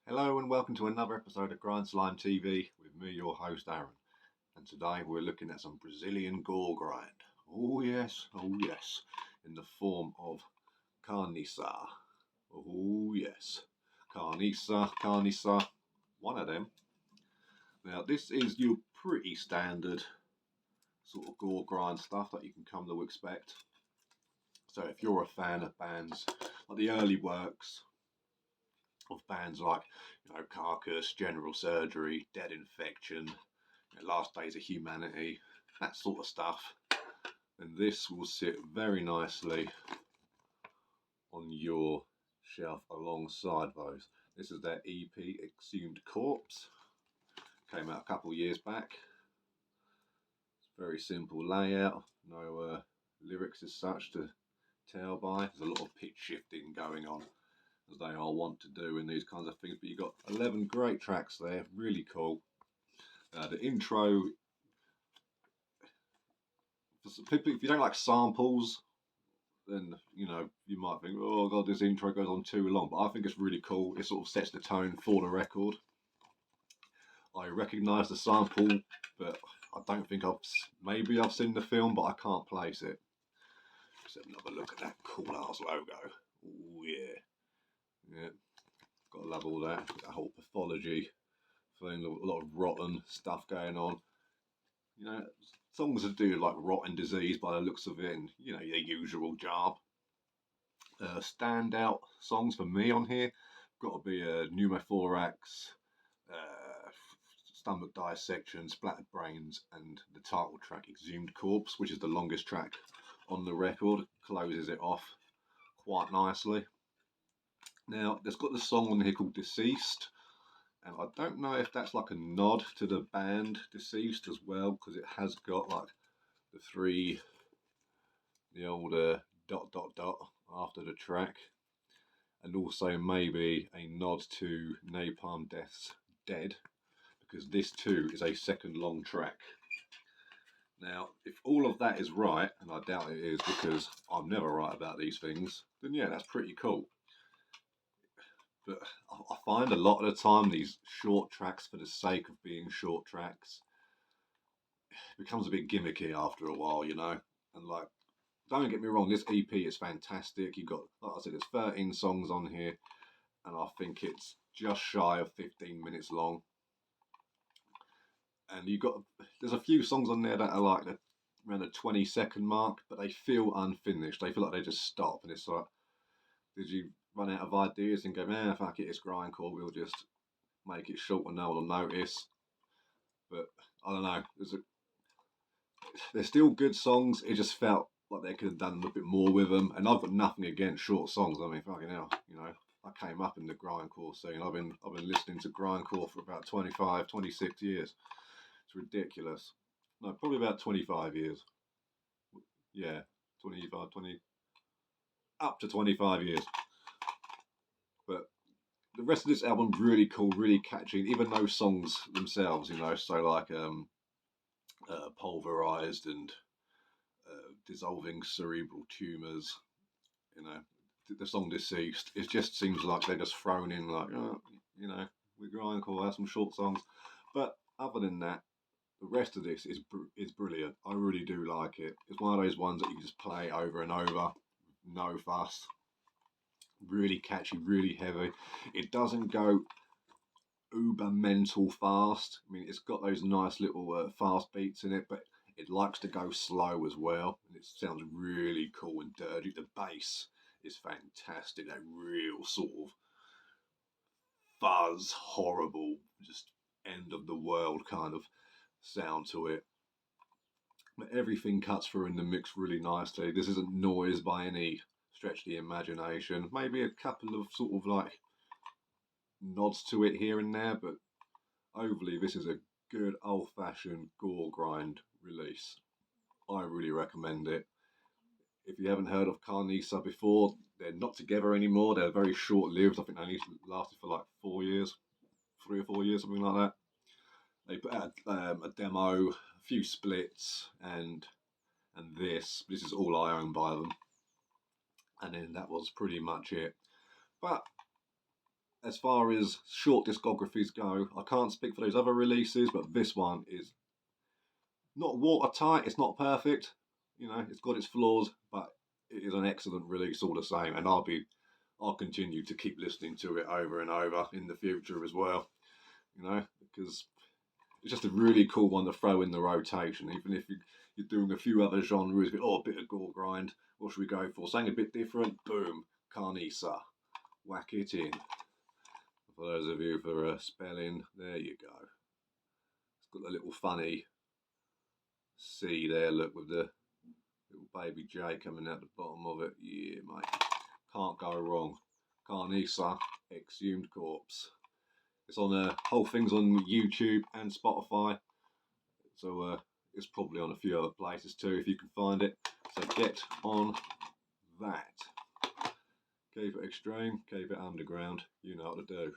Hello and welcome to another episode of Grind Slime TV with me, your host Aaron. And today we're looking at some Brazilian Goregrind. Oh yes, in the form of Carniça. Oh yes, Carniça, one of them. Now this is your pretty standard sort of Goregrind stuff that you can come to expect. So if you're a fan of bands like the early works, of bands like Carcass, General Surgery, Dead Infection, Last Days of Humanity, that sort of stuff. And this will sit very nicely on your shelf alongside those. This is their EP, Exhumed Corpse. Came out a couple of years back. It's very simple layout, no lyrics as such to tell by. There's a lot of pitch shifting going on, as they are wont to do in these kinds of things. But you've got 11 great tracks there, really cool. The intro, if you don't like samples, then you might think, oh god, this intro goes on too long. But I think it's really cool. It sort of sets the tone for the record. I recognise the sample, but I don't think maybe I've seen the film, but I can't place it. Let's have another look at that cool ass logo. Oh yeah. Gotta love all that. That whole pathology thing, a lot of rotten stuff going on. Songs that do like rot and disease by the looks of it, and your usual job. Standout songs for me on here got to be Pneumothorax, Stomach Dissection, Splattered Brains, and the title track Exhumed Corpse, which is the longest track on the record, closes it off quite nicely. Now, there's got the song on here called Deceased, and I don't know if that's like a nod to the band Deceased as well, because it has got like the old dot dot dot after the track, and also maybe a nod to Napalm Death's Dead, because this too is a second long track. Now, if all of that is right, and I doubt it is because I'm never right about these things, then yeah, that's pretty cool. But I find a lot of the time these short tracks, for the sake of being short tracks, becomes a bit gimmicky after a while, And like, don't get me wrong, this EP is fantastic. You've got, like I said, it's 13 songs on here, and I think it's just shy of 15 minutes long. And there's a few songs on there that are like around the 20-second mark, but they feel unfinished. They feel like they just stop, and it's like, did you run out of ideas and go, fuck it, it's grindcore, we'll just make it short and no one will notice? But I don't know. They're still good songs. It just felt like they could have done a bit more with them. And I've got nothing against short songs. I mean, fucking hell, I came up in the grindcore scene. I've been listening to grindcore for about 25, 26 years. It's ridiculous. No, probably about 25 years. Yeah, 25, 20, up to 25 years. But the rest of this album really cool, really catchy. Even those songs themselves, so like Pulverized and Dissolving Cerebral Tumours, the song Deceased, it just seems like they're just thrown in like, we're grindcore, have some short songs. But other than that, the rest of this is brilliant. I really do like it. It's one of those ones that you can just play over and over, no fuss. Really catchy, really heavy. It doesn't go uber mental fast. I mean, it's got those nice little fast beats in it, but it likes to go slow as well, and it sounds really cool and dirty. The bass is fantastic. That real sort of fuzz, horrible, just end of the world kind of sound to it. But everything cuts through in the mix really nicely. This isn't noise by any stretch of the imagination. Maybe a couple of sort of like nods to it here and there, but overly, this is a good old-fashioned Goregrind release. I really recommend it. If you haven't heard of Carniça before, they're not together anymore. They're very short-lived. I think they only lasted for like 4 years, 3 or 4 years, something like that. They put out a demo, a few splits, and this. This is all I own by them. And then that was pretty much it. But as far as short discographies go, I can't speak for those other releases, but this one is not watertight. It's not perfect. You know, it's got its flaws, but it is an excellent release all the same. And I'll continue to keep listening to it over and over in the future as well. You know, because it's just a really cool one to throw in the rotation, even if you're doing a few other genres. Oh, a bit of Goregrind. What should we go for? Something a bit different. Boom, Carniça. Whack it in. For those of you for spelling, there you go. It's got a little funny C there, look, with the little baby J coming out the bottom of it. Yeah, mate. Can't go wrong. Carniça, Exhumed Corpse. It's on whole thing's on YouTube and Spotify. So it's probably on a few other places too if you can find it. So get on that. Keep it extreme, keep it underground. You know what to do.